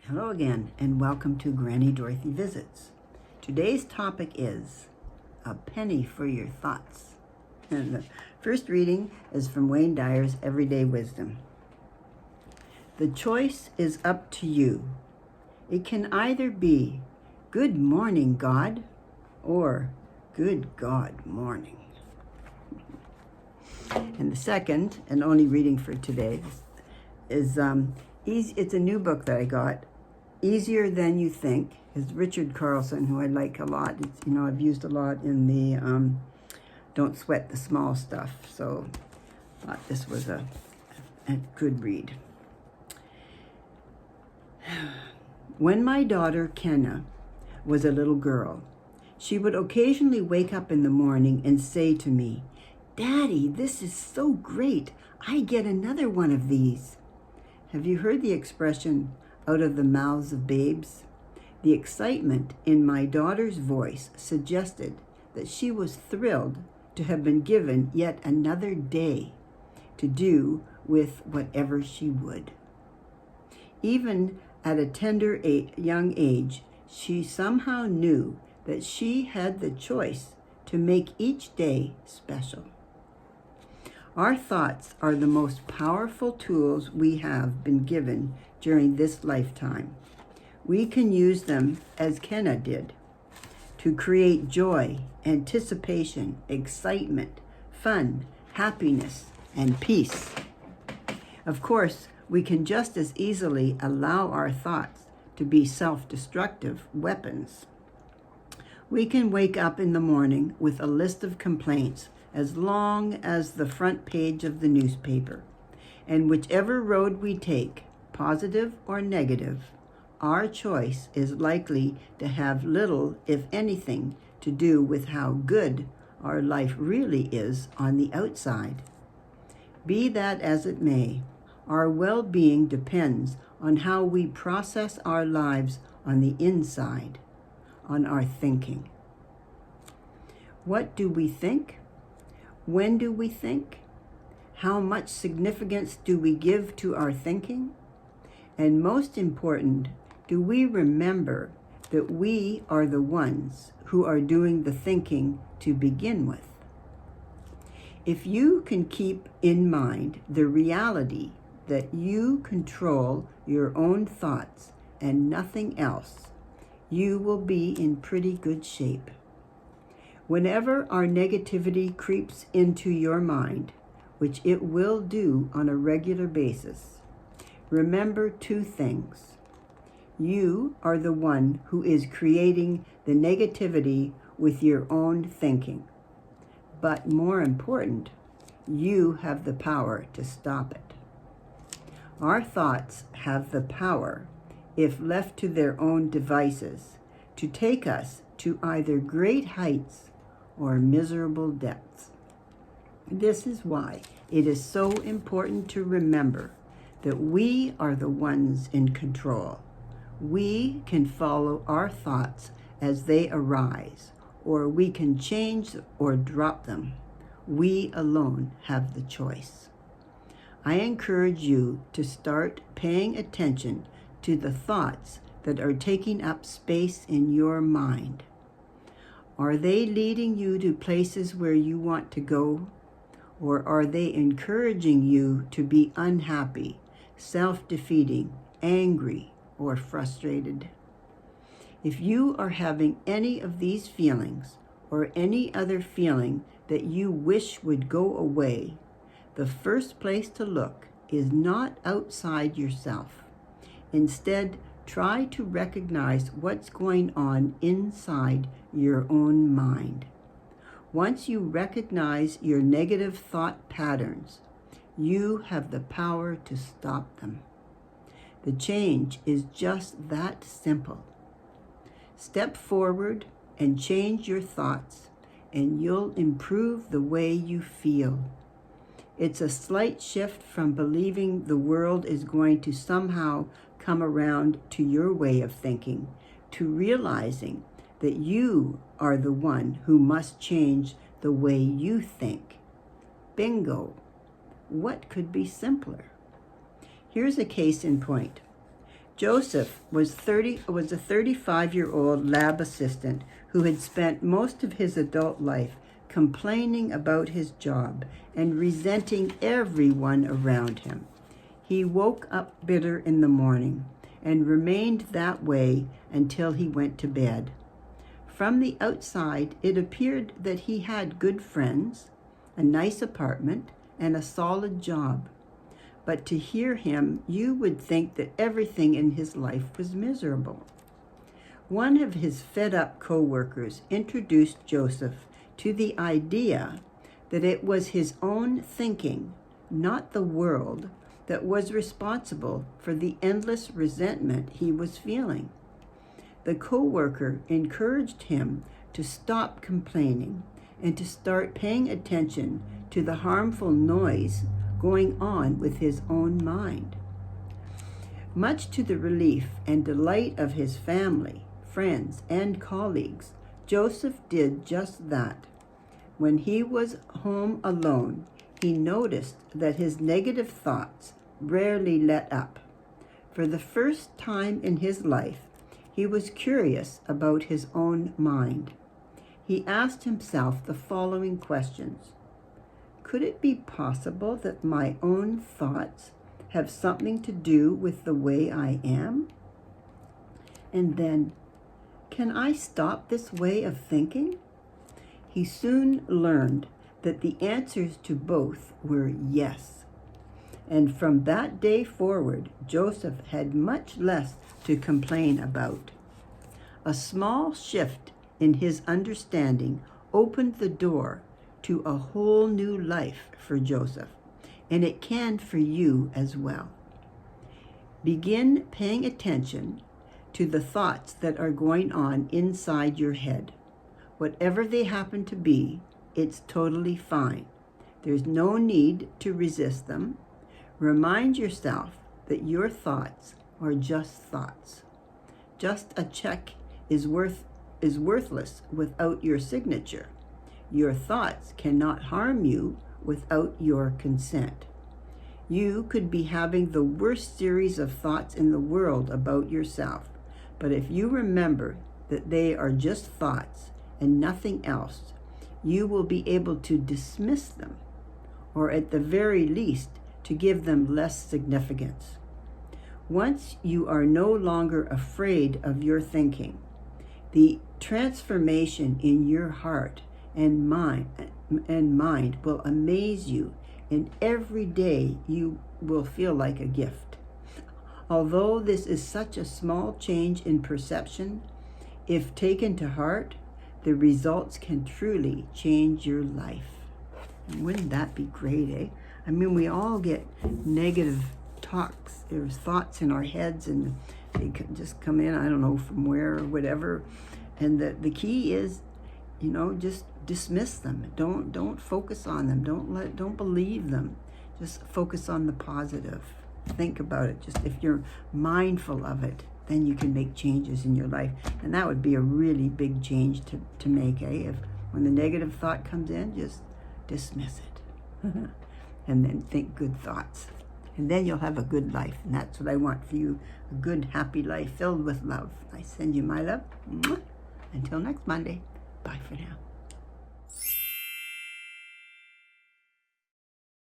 Hello again, and welcome to Granny Dorothy Visits. Today's topic is a penny for your thoughts. And the first reading is from Wayne Dyer's Everyday Wisdom. The choice is up to you. It can either be, "Good morning, God," or "Good God morning." And the second, and only reading for today, is it's a new book that I got, Easier Than You Think. It's Richard Carlson, who I like a lot. It's, I've used a lot in the Don't Sweat the Small Stuff. So I thought this was a good read. When my daughter Kenna was a little girl, she would occasionally wake up in the morning and say to me, "Daddy, this is so great. I get another one of these." Have you heard the expression, "out of the mouths of babes"? The excitement in my daughter's voice suggested that she was thrilled to have been given yet another day to do with whatever she would. Even at a tender young age, she somehow knew that she had the choice to make each day special. Our thoughts are the most powerful tools we have been given during this lifetime. We can use them, as Kenna did, to create joy, anticipation, excitement, fun, happiness, and peace. Of course, we can just as easily allow our thoughts to be self-destructive weapons. We can wake up in the morning with a list of complaints as long as the front page of the newspaper. And whichever road we take, positive or negative, our choice is likely to have little, if anything, to do with how good our life really is on the outside. Be that as it may, our well-being depends on how we process our lives on the inside, on our thinking. What do we think? When do we think? How much significance do we give to our thinking? And most important, do we remember that we are the ones who are doing the thinking to begin with? If you can keep in mind the reality that you control your own thoughts and nothing else, you will be in pretty good shape. Whenever our negativity creeps into your mind, which it will do on a regular basis, remember two things. You are the one who is creating the negativity with your own thinking. But more important, you have the power to stop it. Our thoughts have the power, if left to their own devices, to take us to either great heights or miserable depths. This is why it is so important to remember that we are the ones in control. We can follow our thoughts as they arise, or we can change or drop them. We alone have the choice. I encourage you to start paying attention to the thoughts that are taking up space in your mind. Are they leading you to places where you want to go? Or are they encouraging you to be unhappy, self-defeating, angry, or frustrated? If you are having any of these feelings, or any other feeling that you wish would go away, the first place to look is not outside yourself. Instead, try to recognize what's going on inside your own mind. Once you recognize your negative thought patterns, you have the power to stop them. The change is just that simple. Step forward and change your thoughts, and you'll improve the way you feel. It's a slight shift from believing the world is going to somehow come around to your way of thinking, to realizing that you are the one who must change the way you think. Bingo! What could be simpler? Here's a case in point. Joseph was a 35-year-old lab assistant who had spent most of his adult life complaining about his job and resenting everyone around him. He woke up bitter in the morning and remained that way until he went to bed. From the outside, it appeared that he had good friends, a nice apartment, and a solid job. But to hear him, you would think that everything in his life was miserable. One of his fed-up co-workers introduced Joseph to the idea that it was his own thinking, not the world, that was responsible for the endless resentment he was feeling. The co-worker encouraged him to stop complaining and to start paying attention to the harmful noise going on with his own mind. Much to the relief and delight of his family, friends, and colleagues, Joseph did just that. When he was home alone, he noticed that his negative thoughts rarely let up. For the first time in his life, he was curious about his own mind. He asked himself the following questions. Could it be possible that my own thoughts have something to do with the way I am? And then, can I stop this way of thinking? He soon learned that the answers to both were yes. And from that day forward, Joseph had much less to complain about. A small shift in his understanding opened the door to a whole new life for Joseph, and it can for you as well. Begin paying attention to the thoughts that are going on inside your head. Whatever they happen to be, it's totally fine. There's no need to resist them. Remind yourself that your thoughts are just thoughts. Just a check is worthless without your signature. Your thoughts cannot harm you without your consent. You could be having the worst series of thoughts in the world about yourself, but if you remember that they are just thoughts and nothing else, you will be able to dismiss them, or at the very least, to give them less significance. Once you are no longer afraid of your thinking, the transformation in your heart and mind will amaze you, and every day you will feel like a gift. Although this is such a small change in perception, if taken to heart, the results can truly change your life. And wouldn't that be great, eh? I mean, we all get negative talks. There's thoughts in our heads, and they can just come in, I don't know from where or whatever. And the key is, just dismiss them. Don't focus on them. Don't believe them. Just focus on the positive. Think about it. Just if you're mindful of it, then you can make changes in your life. And that would be a really big change to make, eh? If when the negative thought comes in, just dismiss it. And then think good thoughts. And then you'll have a good life. And that's what I want for you. A good, happy life filled with love. I send you my love. Until next Monday. Bye for now.